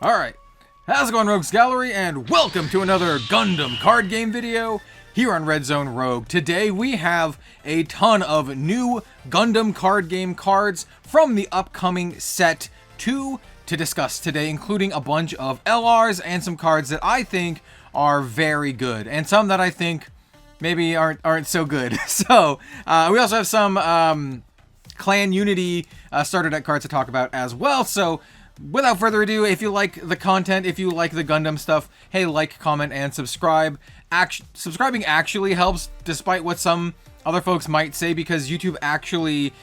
Alright, how's it going, Rogues Gallery, and welcome to another Gundam card game video here on Red Zone Rogue. Today we have a ton of new Gundam card game cards from the upcoming set 2 to discuss today, including a bunch of LRs and some cards that I think are very good, and some that I think maybe aren't so good. So, we also have some Clan Unity starter deck cards to talk about as well, so without further ado, if you like the content, if you like the Gundam stuff, hey, like, comment, and subscribe. Subscribing actually helps, despite what some other folks might say, because YouTube actually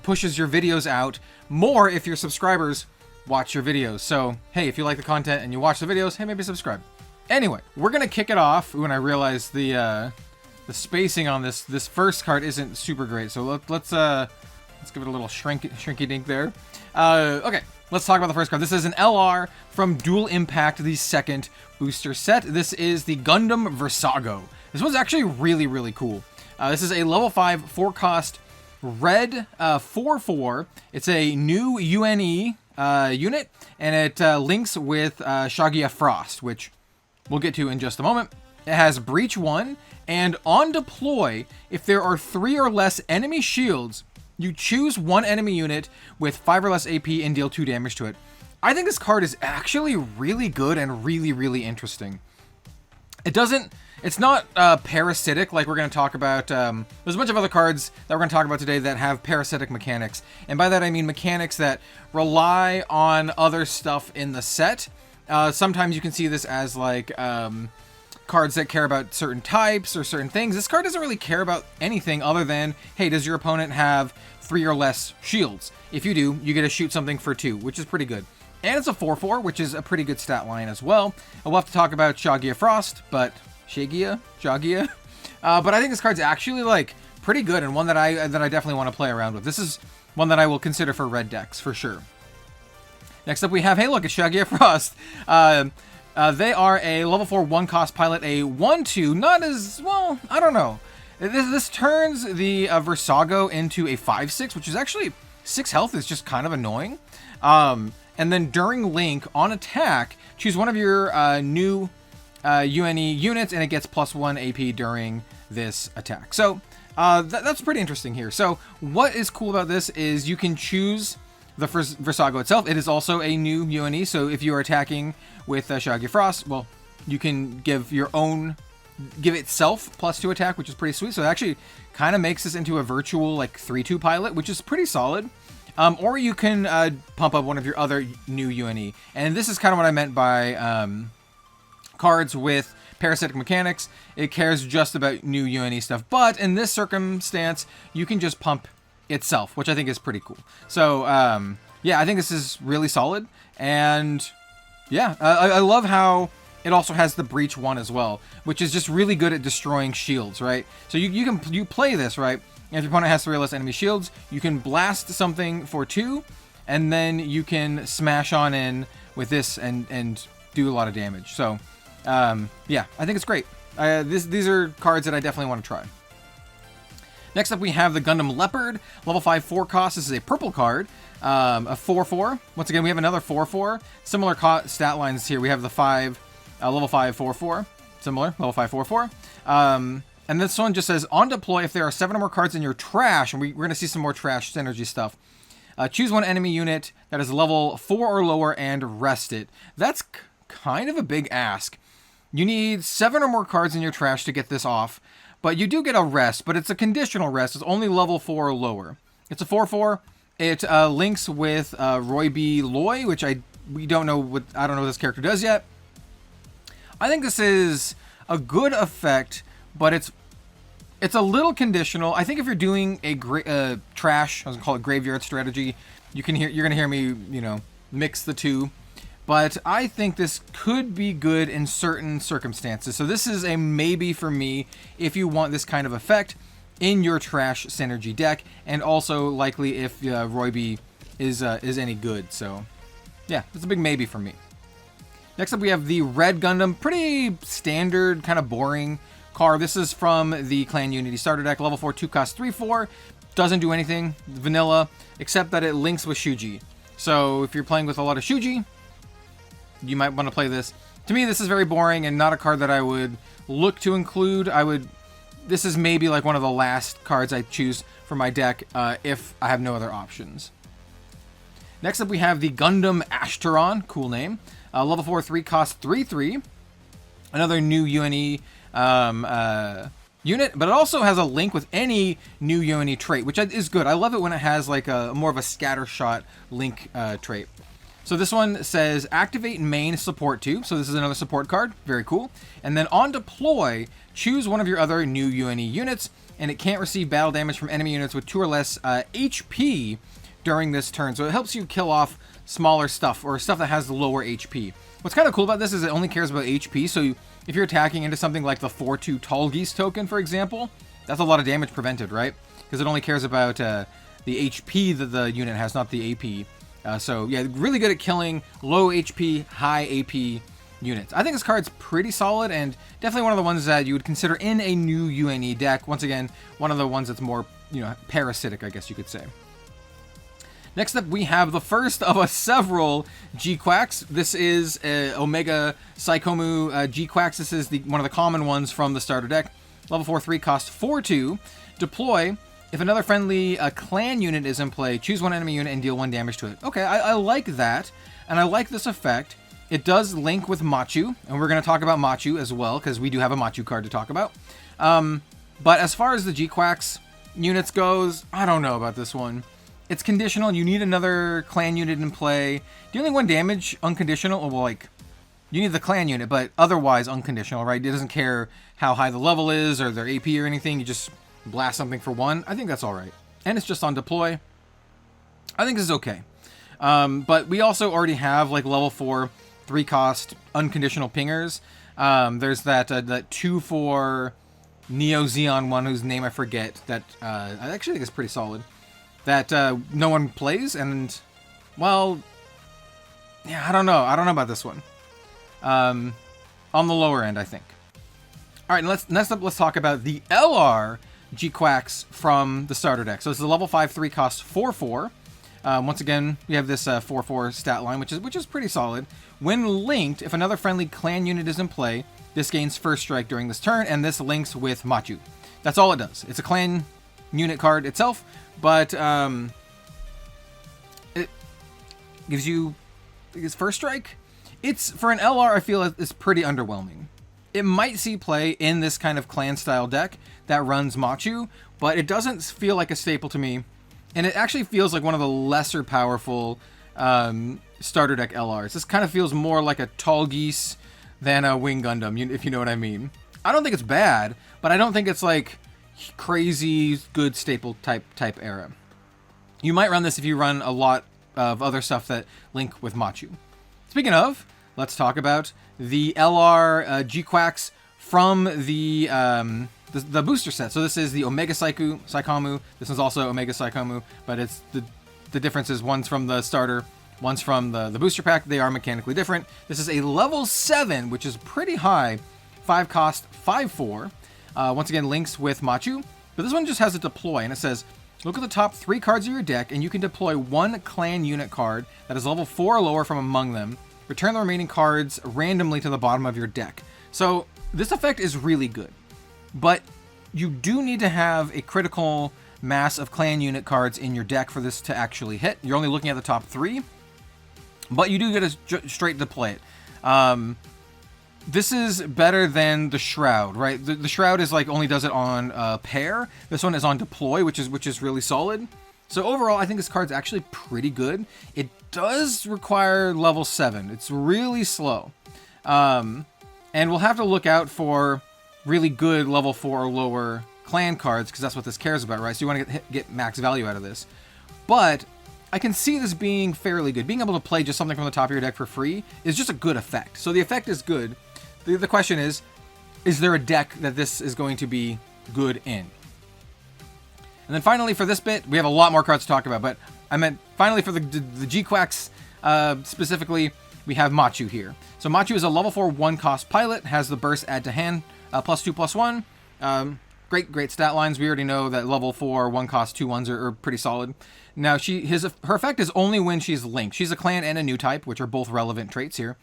pushes your videos out more if your subscribers watch your videos. So, hey, if you like the content and you watch the videos, hey, maybe subscribe. Anyway, we're gonna kick it off when I realize the spacing on this first card isn't super great. So let's give it a little shrinky dink there. Okay. Let's talk about the first card. This is an LR from Dual Impact, the second booster set. This is the Gundam Versago. This one's actually really, really cool. This is a level 5 4-cost red 4/4. It's a new UNE unit, and it links with Shagia Frost, which we'll get to in just a moment. It has Breach 1, and on deploy, if there are 3 or less enemy shields, you choose one enemy unit with 5 or less AP and deal 2 damage to it. I think this card is actually really good and really, really interesting. It's not parasitic like we're going to talk about. There's a bunch of other cards that we're going to talk about today that have parasitic mechanics. And by that I mean mechanics that rely on other stuff in the set. Sometimes you can see this as like cards that care about certain types or certain things. This card doesn't really care about anything other than, hey, does your opponent have 3 or less shields? If you do, you get to shoot something for 2, which is pretty good. And it's a 4/4, which is a pretty good stat line as well. We'll have to talk about Shagia Frost, but Shagia? But I think this card's actually like pretty good, and one that I definitely want to play around with. This is one that I will consider for red decks for sure. Next up we have, hey look, it's Shagia Frost. They are a level 4 1-cost pilot, a 1/2, not as, well, I don't know. This turns the Versago into a 5/6, which is actually 6 health, is just kind of annoying. And then during Link, on attack, choose one of your new UNE units, and it gets +1 AP during this attack. So that's pretty interesting here. So what is cool about this is you can choose the Versago itself. It is also a new UNE, so if you are attacking with Shagia Frost, well, you can give itself +2 attack, which is pretty sweet. So it actually kind of makes this into a virtual like 3/2 pilot, which is pretty solid. Or you can pump up one of your other new UNE. And this is kind of what I meant by cards with parasitic mechanics. It cares just about new UNE stuff. But in this circumstance, you can just pump itself, which I think is pretty cool. So, yeah, I think this is really solid. And yeah, I love how it also has the Breach 1 as well, which is just really good at destroying shields, right? So you play this, right? And if your opponent has 3 or less enemy shields, you can blast something for 2, and then you can smash on in with this and do a lot of damage. So, yeah, I think it's great. These are cards that I definitely want to try. Next up, we have the Gundam Leopard, level 5 4-cost. This is a purple card, a 4/4. Once again, we have another 4/4. Similar stat lines here. We have the level 5 4/4. Similar, level 5 4/4. And this one just says, on deploy, if there are 7 or more cards in your trash, and we're going to see some more trash synergy stuff, choose one enemy unit that is level 4 or lower and rest it. That's kind of a big ask. You need 7 or more cards in your trash to get this off. But you do get a rest, but it's a conditional rest. It's only level 4 or lower. It's a 4/4. It links with Roy B. Loy, which I don't know what this character does yet. I think this is a good effect, but it's a little conditional. I think if you're doing a trash, I was gonna call it graveyard strategy, you're gonna hear me, mix the two. But I think this could be good in certain circumstances. So this is a maybe for me if you want this kind of effect in your trash synergy deck, and also likely if Roy B is any good. So yeah, it's a big maybe for me. Next up we have the Red Gundam, pretty standard, kind of boring card. This is from the Clan Unity starter deck, level 4 2-cost 3/4. Doesn't do anything, vanilla, except that it links with Shuji. So if you're playing with a lot of Shuji, you might want to play this. To me, this is very boring and not a card that I would look to include. This is maybe like one of the last cards I choose for my deck if I have no other options. Next up, we have the Gundam Ashtaron. Cool name. Level 4, 3 cost 3/3. Another new UNE unit, but it also has a link with any new UNE trait, which is good. I love it when it has like a more of a scatter shot link trait. So this one says activate main support tube. So this is another support card. Very cool. And then on deploy, choose one of your other new UNE units, and it can't receive battle damage from enemy units with 2 or less HP during this turn. So it helps you kill off smaller stuff or stuff that has lower HP. What's kind of cool about this is it only cares about HP. So if you're attacking into something like the 4/2 Tall Geese token, for example, that's a lot of damage prevented, right? Because it only cares about the HP that the unit has, not the AP. So yeah, really good at killing low HP, high AP units. I think this card's pretty solid and definitely one of the ones that you would consider in a new UNE deck. Once again, one of the ones that's more, parasitic, I guess you could say. Next up, we have the first of several G-Quacks. This is Omega Psychomu G-Quacks. This is one of the common ones from the starter deck. Level 4, 3, cost 4/2. Deploy. If another friendly clan unit is in play, choose one enemy unit and deal 1 damage to it. Okay, I like that, and I like this effect. It does link with Machu, and we're going to talk about Machu as well, because we do have a Machu card to talk about. But as far as the G-Quacks units goes, I don't know about this one. It's conditional. You need another clan unit in play. Dealing 1 damage, unconditional. Well, you need the clan unit, but otherwise unconditional, right? It doesn't care how high the level is or their AP or anything. You just blast something for 1. I think that's all right. And it's just on deploy. I think this is okay. But we also already have level 4, 3 cost unconditional pingers. There's that 2/4 Neo Xeon one whose name I forget. That I actually think is pretty solid. That no one plays, and well, yeah, I don't know. I don't know about this one. On the lower end, I think. All right, next up, let's talk about the LR G-Quacks from the starter deck. So this is a level 5, 3 cost 4/4. Once again, we have this 4/4 stat line, which is pretty solid. When linked, if another friendly clan unit is in play, this gains first strike during this turn, and this links with Machu. That's all it does. It's a clan unit card itself, but it gives you first strike. It's for an LR, I feel it's pretty underwhelming. It might see play in this kind of clan style deck that runs Machu, but it doesn't feel like a staple to me. And it actually feels like one of the lesser powerful starter deck LRs. This kind of feels more like a Tall Geese than a Wing Gundam, if you know what I mean. I don't think it's bad, but I don't think it's like crazy good staple type era. You might run this if you run a lot of other stuff that link with Machu. Speaking of, let's talk about the LR G-Quacks from the booster set. So this is the Omega Psychomu. This is also Omega Psychomu, but it's the difference is one's from the starter, one's from the booster pack. They are mechanically different. This is a level 7, which is pretty high. 5 cost, 5/4. Once again, links with Machu. But this one just has a deploy, and it says, look at the top 3 cards of your deck, and you can deploy 1 clan unit card that is level 4 or lower from among them. Return the remaining cards randomly to the bottom of your deck. So this effect is really good. But you do need to have a critical mass of clan unit cards in your deck for this to actually hit. You're only looking at the top 3, but you do get a straight deploy it. This is better than the Shroud, right? The Shroud is only does it on pair. This one is on deploy, which is really solid. So overall, I think this card's actually pretty good. It does require level 7. It's really slow. And we'll have to look out for really good level 4 or lower clan cards, because that's what this cares about, right? So you want to get max value out of this. But I can see this being fairly good. Being able to play just something from the top of your deck for free is just a good effect. So the effect is good. The question is there a deck that this is going to be good in? And then finally for this bit, we have a lot more cards to talk about, but I meant finally for the G-Quacks specifically, we have Machu here. So Machu is a level 4 1 cost pilot, has the burst add to hand, +2/+1. Great stat lines. We already know that level 4 one cost 2 ones are pretty solid. Now her effect is only when she's linked. She's a clan and a new type, which are both relevant traits here.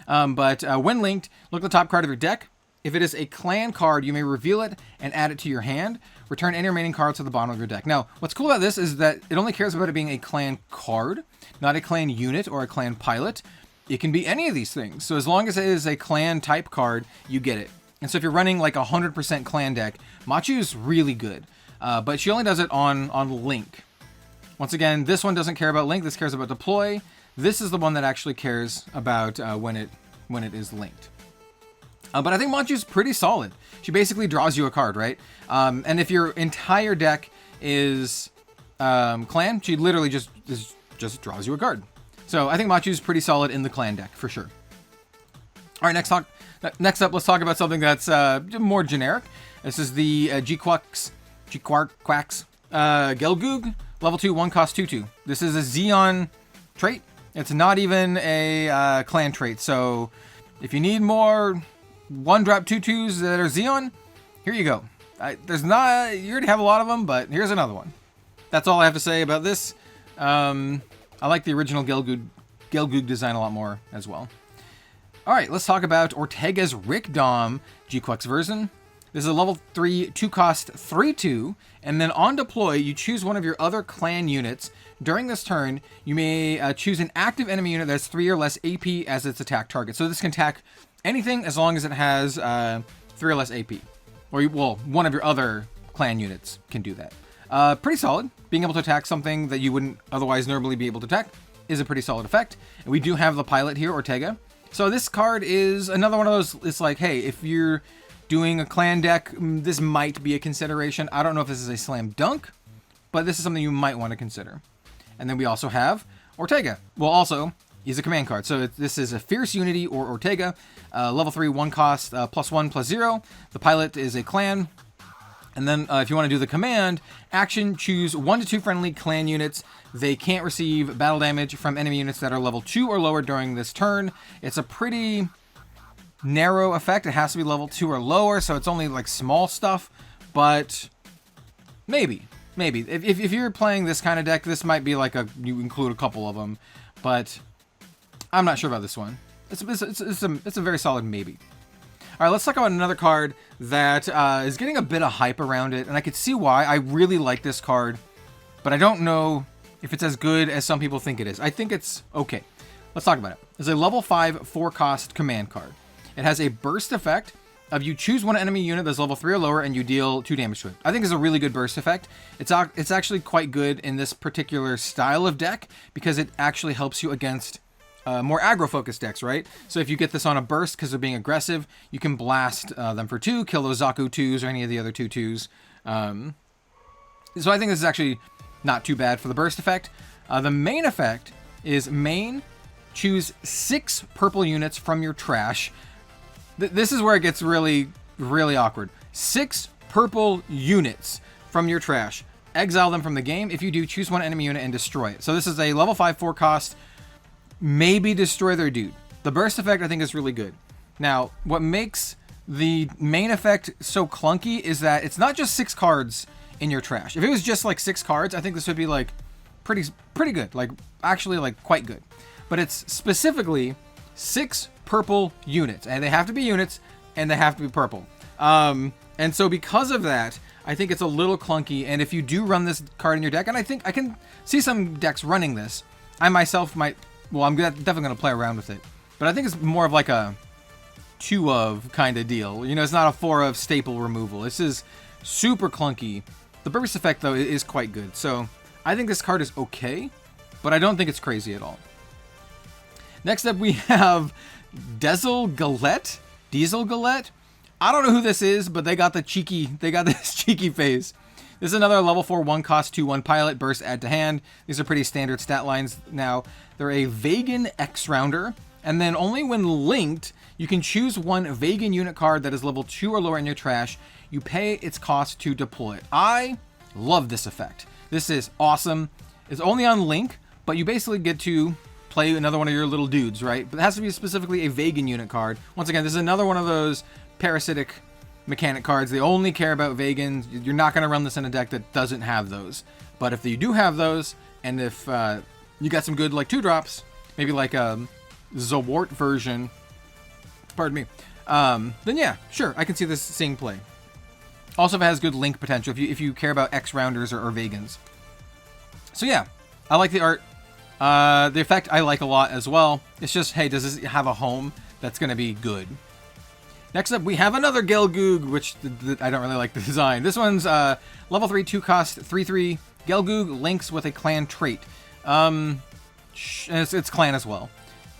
But when linked, look at the top card of your deck. If it is a clan card, you may reveal it and add it to your hand. Return any remaining cards to the bottom of your deck. Now, what's cool about this is that it only cares about it being a clan card, not a clan unit or a clan pilot. It can be any of these things. So as long as it is a clan type card, you get it. And so if you're running like a 100% clan deck, Machu's really good. But she only does it on link. Once again, this one doesn't care about link. This cares about deploy. This is the one that actually cares about when it is linked. But I think Machu's pretty solid. She basically draws you a card, right? And if your entire deck is clan, she literally just draws you a card. So I think Machu's pretty solid in the clan deck, for sure. All right, next up, let's talk about something that's more generic. This is the G-Quacks, Gelgoog, level 2, 1 cost 2/2. This is a Xeon trait. It's not even a clan trait. So if you need more 1-drop 2/2s that are Xeon, here you go. You already have a lot of them, but here's another one. That's all I have to say about this. I like the original Gelgoog design a lot more as well. All right, let's talk about Ortega's Rickdom G-Quacks version. This is a level 3, 2 cost 3/2, and then on deploy, you choose one of your other clan units. During this turn, you may choose an active enemy unit that's 3 or less AP as its attack target. So this can attack anything as long as it has 3 or less AP. Or, one of your other clan units can do that. Pretty solid. Being able to attack something that you wouldn't otherwise normally be able to attack is a pretty solid effect. And we do have the pilot here, Ortega. So this card is another one of those, it's like, hey, if you're doing a clan deck, this might be a consideration. I don't know if this is a slam dunk, but this is something you might want to consider. And then we also have Ortega. Well, also, he's a command card. So this is a Fierce Unity or Ortega, level 3, 1 cost, +1/+0. The pilot is a clan. And then if you want to do the command, action, choose 1 to 2 friendly clan units. They can't receive battle damage from enemy units that are level 2 or lower during this turn. It's a pretty narrow effect. It has to be level 2 or lower, so it's only like small stuff. But maybe. If you're playing this kind of deck, this might be like you include a couple of them. But I'm not sure about this one. It's a very solid maybe. All right, let's talk about another card that is getting a bit of hype around it, and I could see why. I really like this card, but I don't know if it's as good as some people think it is. I think it's okay. Let's talk about it. It's a level 5, 4 cost command card. It has a burst effect of you choose one enemy unit that's level 3 or lower and you deal 2 damage to it. I think it's a really good burst effect. It's actually quite good in this particular style of deck because it actually helps you against more aggro-focused decks, right? So if you get this on a burst because they're being aggressive, you can blast them for 2, kill those Zaku 2s or any of the other 2/2s. So I think this is actually not too bad for the burst effect. The main effect is choose 6 purple units from your trash. This is where it gets really, really awkward. 6 purple units from your trash. Exile them from the game. If you do, choose one enemy unit and destroy it. So this is a level 5, 4 cost. Maybe destroy their dude. The burst effect I think is really good. Now, what makes the main effect so clunky is that it's not just 6 cards in your trash. If it was just like 6 cards, I think this would be like pretty good. Like actually like quite good. But it's specifically 6 purple units, and they have to be units and they have to be purple. And so because of that, I think it's a little clunky. And if you do run this card in your deck, and I think I can see some decks running this, I myself might. Well, I'm definitely going to play around with it. But I think it's more of like a 2 of kind of deal. You know, it's not a 4 of staple removal. This is super clunky. The burst effect, though, is quite good. So I think this card is okay, but I don't think it's crazy at all. Next up, we have Diesel Galette. I don't know who this is, but they got this cheeky face. This is another level 4, 1 cost, 2/1 pilot, burst, add to hand. These are pretty standard stat lines now. They're a Vegan X-Rounder, and then only when linked, you can choose one Vegan unit card that is level 2 or lower in your trash. You pay its cost to deploy it. I love this effect. This is awesome. It's only on link, but you basically get to play another one of your little dudes, right? But it has to be specifically a Vegan unit card. Once again, this is another one of those parasitic mechanic cards. They only care about Vegans. You're not going to run this in a deck that doesn't have those. But if you do have those, and if you got some good like 2-drops, maybe like a Zawart version, pardon me, then yeah, sure, I can see this seeing play. Also, if it has good link potential, if you care about X-Rounders or Vegans. So yeah, I like the art. The effect I like a lot as well. It's just, hey, does this have a home that's going to be good? Next up, we have another Gelgoog, which I don't really like the design. This one's level 3, 2-cost, 3/3. Gelgoog links with a clan trait. It's clan as well.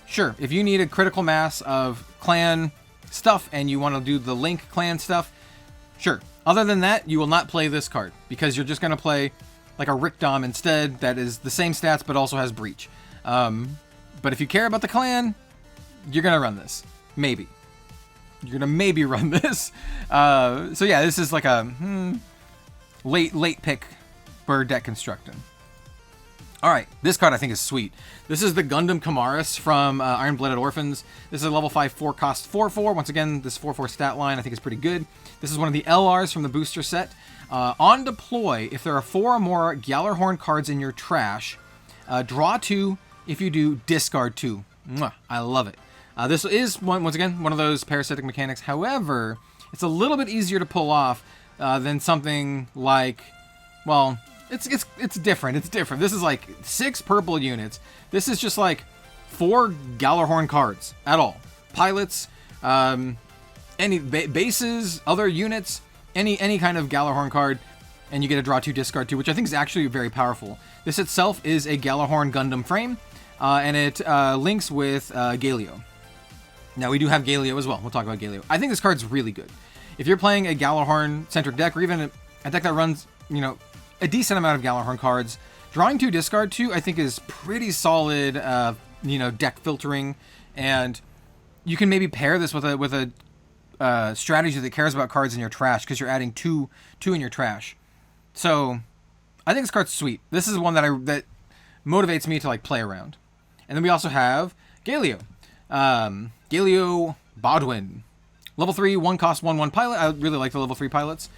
Sure, if you need a critical mass of clan stuff and you want to do the link clan stuff, sure. Other than that, you will not play this card because you're just going to play like a Rickdom instead that is the same stats but also has breach. But if you care about the clan, you're going to run this. Maybe. You're going to maybe run this. So yeah, this is like a late pick for deck constructing. Alright, this card I think is sweet. This is the Gundam Kamaris from Iron-Blooded Orphans. This is a level 5 4-cost 4/4. Once again, this 4/4 stat line I think is pretty good. This is one of the LRs from the booster set. On deploy, if there are 4 or more Gjallarhorn cards in your trash, draw 2. If you do, discard 2. Mwah, I love it. This is, once again, one of those parasitic mechanics. However, it's a little bit easier to pull off than something like, well, it's different. It's different. This is like 6 purple units. This is just like 4 Gjallarhorn cards at all. Pilots, any bases, other units, any kind of Gjallarhorn card, and you get to draw 2, discard 2, which I think is actually very powerful. This itself is a Gjallarhorn Gundam frame, and it links with Galio. Now, we do have Galio as well. We'll talk about Galio. I think this card's really good. If you're playing a Gjallarhorn-centric deck, or even a deck that runs, you know, a decent amount of Gjallarhorn cards, drawing 2, discard 2, I think is pretty solid, you know, deck filtering, and you can maybe pair this with a strategy that cares about cards in your trash, because you're adding two in your trash. So, I think this card's sweet. This is one that motivates me to like play around. And then we also have Galio. Galio Bodwin. Level 3, 1-cost, 1/1 pilot. I really like the level 3 pilots.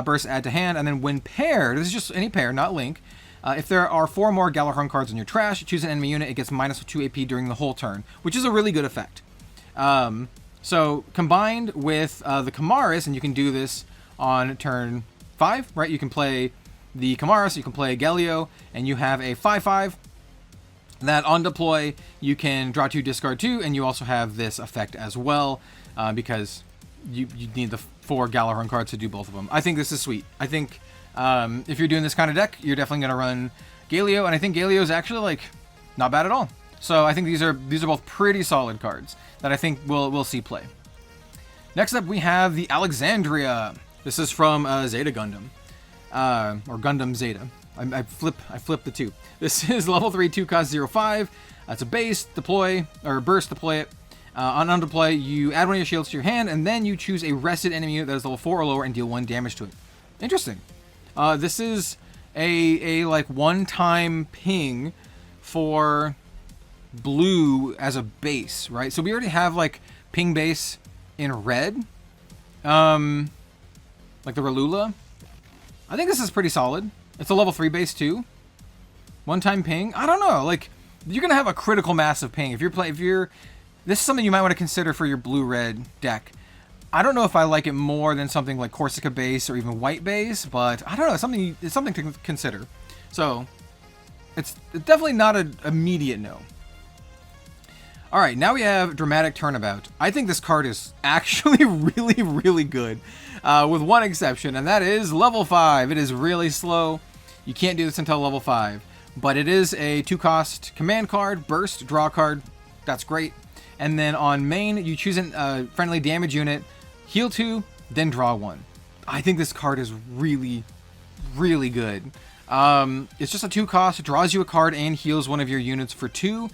Burst, add to hand, and then when paired, this is just any pair, not link. If there are 4 more Gjallarhorn cards in your trash, choose an enemy unit, it gets -2 AP during the whole turn, which is a really good effect. So combined with the Kamaris, and you can do this on turn 5, right? You can play the Kamaris, you can play Galio, and you have a 5/5 that on deploy you can draw 2, discard 2, and you also have this effect as well, because you need the 4 Gjallarhorn cards to do both of them. I think this is sweet. I think if you're doing this kind of deck, you're definitely going to run Galio, and I think Galio is actually like not bad at all. So I think these are both pretty solid cards that I think we'll see play. Next up, we have the Alexandria. This is from Zeta Gundam, or Gundam Zeta. I flip the 2. This is level 3, 2-cost, 0/5. It's a base, deploy, or burst, deploy it. On undeploy, you add one of your shields to your hand, and then you choose a rested enemy unit that is level 4 or lower and deal 1 damage to it. Interesting. This is a like one-time ping for blue as a base, right? So we already have like ping base in red, like the Ralula. I think this is pretty solid. It's a level 3 base too. One-time ping. I don't know. Like, you're gonna have a critical mass of ping if you're. This is something you might want to consider for your blue-red deck. I don't know if I like it more than something like Corsica base or even white base, but I don't know. It's something to consider. So, it's definitely not an immediate no. All right, now we have Dramatic Turnabout. I think this card is actually really, really good, with one exception, and that is level 5. It is really slow. You can't do this until level 5, but it is a 2-cost command card, burst, draw card. That's great. And then on main, you choose a friendly damage unit, heal 2, then draw 1. I think this card is really, really good. It's just a 2-cost, draws you a card and heals one of your units for 2.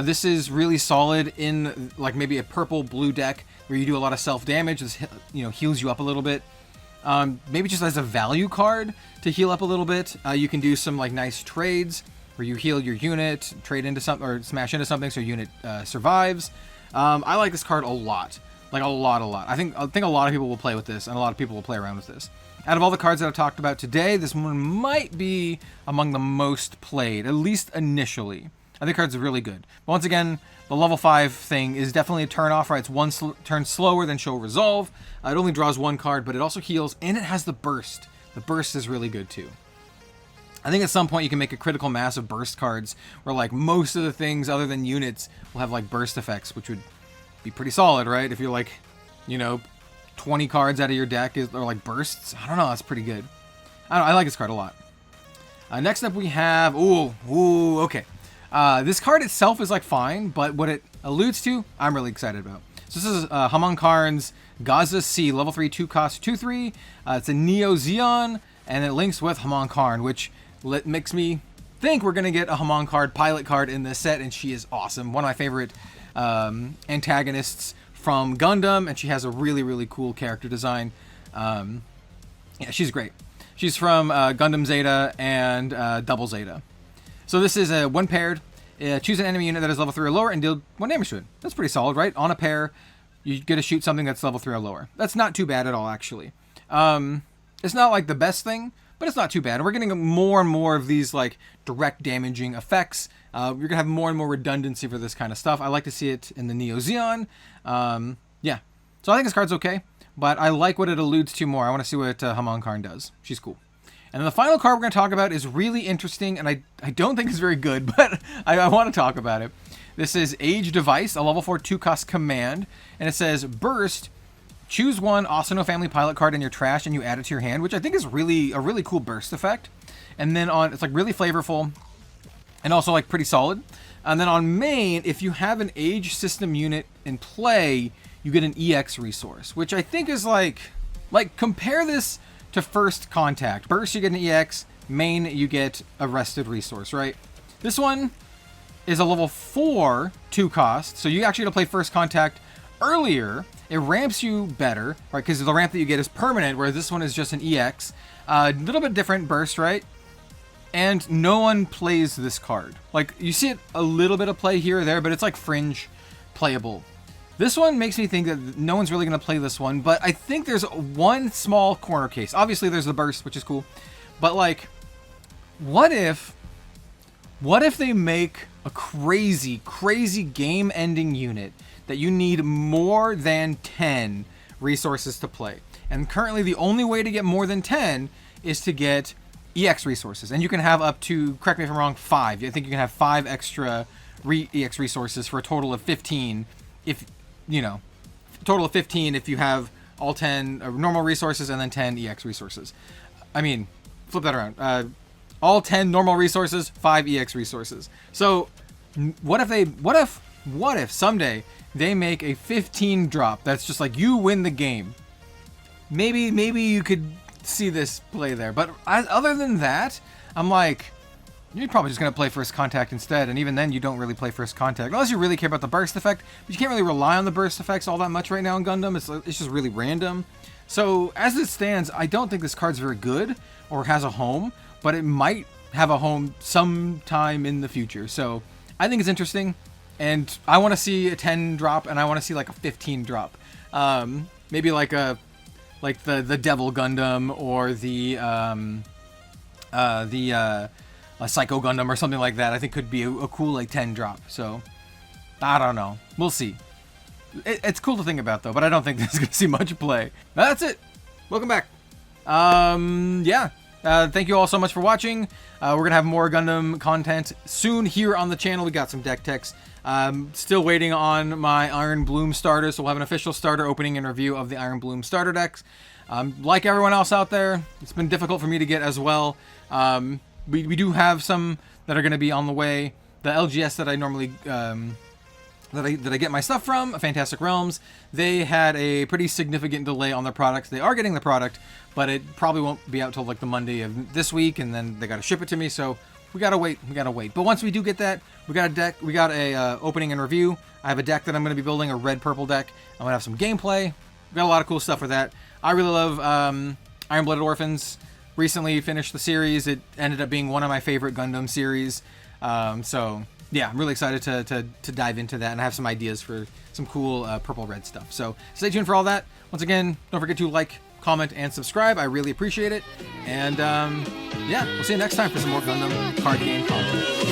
This is really solid in like maybe a purple-blue deck where you do a lot of self-damage. This, you know, heals you up a little bit. Maybe just as a value card to heal up a little bit. You can do some like nice trades where you heal your unit, trade into something, or smash into something so your unit survives. I like this card a lot. Like a lot. I think a lot of people will play with this, and a lot of people will play around with this. Out of all the cards that I've talked about today, this one might be among the most played, at least initially. I think the card's really good. But once again, the level 5 thing is definitely a turn off, right? It's one turn slower than Show Resolve. It only draws one card, but it also heals, and it has the burst. The burst is really good too. I think at some point you can make a critical mass of burst cards where like most of the things other than units will have like burst effects, which would be pretty solid, right? If you're like, 20 cards out of your deck are like bursts. I don't know. That's pretty good. I like this card a lot. Next up we have... okay. This card itself is like fine, but what it alludes to, I'm really excited about. So this is Hamon Karn's Gaza Sea, level 3, 2 cost, 2/3. It's a Neo Zeon, and it links with Hamon Karn, which makes me think we're going to get a Hamon card, pilot card in this set, and she is awesome. One of my favorite antagonists from Gundam, and she has a really, really cool character design. Yeah, she's great. She's from Gundam Zeta and Double Zeta. So this is a one paired. Choose an enemy unit that is level 3 or lower and deal 1 damage to it. That's pretty solid, right? On a pair, you get to shoot something that's level 3 or lower. That's not too bad at all, actually. It's not like the best thing, but it's not too bad. We're getting more and more of these like direct damaging effects. You're gonna have more and more redundancy for this kind of stuff. I like to see it in the Neo Zeon. Yeah, so I think this card's okay, but I like what it alludes to more. I want to see what Hamon Karn does. She's cool. And then the final card we're going to talk about is really interesting, and I don't think it's very good, but I want to talk about it. This is Age Device, a level 4 2-cost command, and it says Burst. Choose one Asano family pilot card in your trash and you add it to your hand, which I think is a really cool burst effect. And then it's like really flavorful and also like pretty solid. And then on main, if you have an Age system unit in play, you get an EX resource, which I think is like compare this to First Contact. Burst, you get an EX. Main, you get a rested resource, right? This one is a level 4 2-cost, so you actually get to play First Contact earlier. It ramps you better, right? Because the ramp that you get is permanent, whereas this one is just an EX. A little bit different burst, right? And no one plays this card. Like, you see it a little bit of play here or there, but it's like fringe playable. This one makes me think that no one's really going to play this one, but I think there's one small corner case. Obviously, there's the burst, which is cool. But, like, what if they make a crazy game-ending unit that you need more than 10 resources to play? And currently, the only way to get more than 10 is to get EX resources. And you can have up to, correct me if I'm wrong, 5. I think you can have 5 extra EX resources for a total of 15 if... total of 15 if you have all 10 normal resources and then 10 EX resources. I mean, flip that around. All 10 normal resources, 5 EX resources. So, what if someday they make a 15 drop that's just like you win the game? Maybe you could see this play there. But other than that, I'm like, you're probably just going to play First Contact instead, and even then you don't really play First Contact, unless you really care about the burst effect, but you can't really rely on the burst effects all that much right now in Gundam. It's just really random. So, as it stands, I don't think this card's very good, or has a home, but it might have a home sometime in the future. So, I think it's interesting, and I want to see a 10 drop, and I want to see like a 15 drop. Maybe like the Devil Gundam, or a Psycho Gundam or something like that. I think could be a cool like 10 drop. So I don't know. We'll see. It's cool to think about though, but I don't think this is gonna see much play. That's it. Welcome back. Yeah. Thank you all so much for watching. We're gonna have more Gundam content soon here on the channel. We got some deck techs. Still waiting on my Iron Bloom starter, so we'll have an official starter opening and review of the Iron Bloom starter decks. Like everyone else out there, it's been difficult for me to get as well. We do have some that are going to be on the way. The LGS that I normally that I get my stuff from, Fantastic Realms, they had a pretty significant delay on their products. They are getting the product, but it probably won't be out till like the Monday of this week, and then they got to ship it to me. So we gotta wait. But once we do get that, we got a deck. We got a opening and review. I have a deck that I'm going to be building, a red-purple deck. I'm going to have some gameplay. We got a lot of cool stuff for that. I really love Iron-Blooded Orphans. Recently finished the series. It ended up being one of my favorite Gundam series. So yeah, I'm really excited to dive into that, and I have some ideas for some cool purple-red stuff. So stay tuned for all that. Once again, don't forget to like, comment, and subscribe. I really appreciate it. And yeah, we'll see you next time for some more Gundam card game content.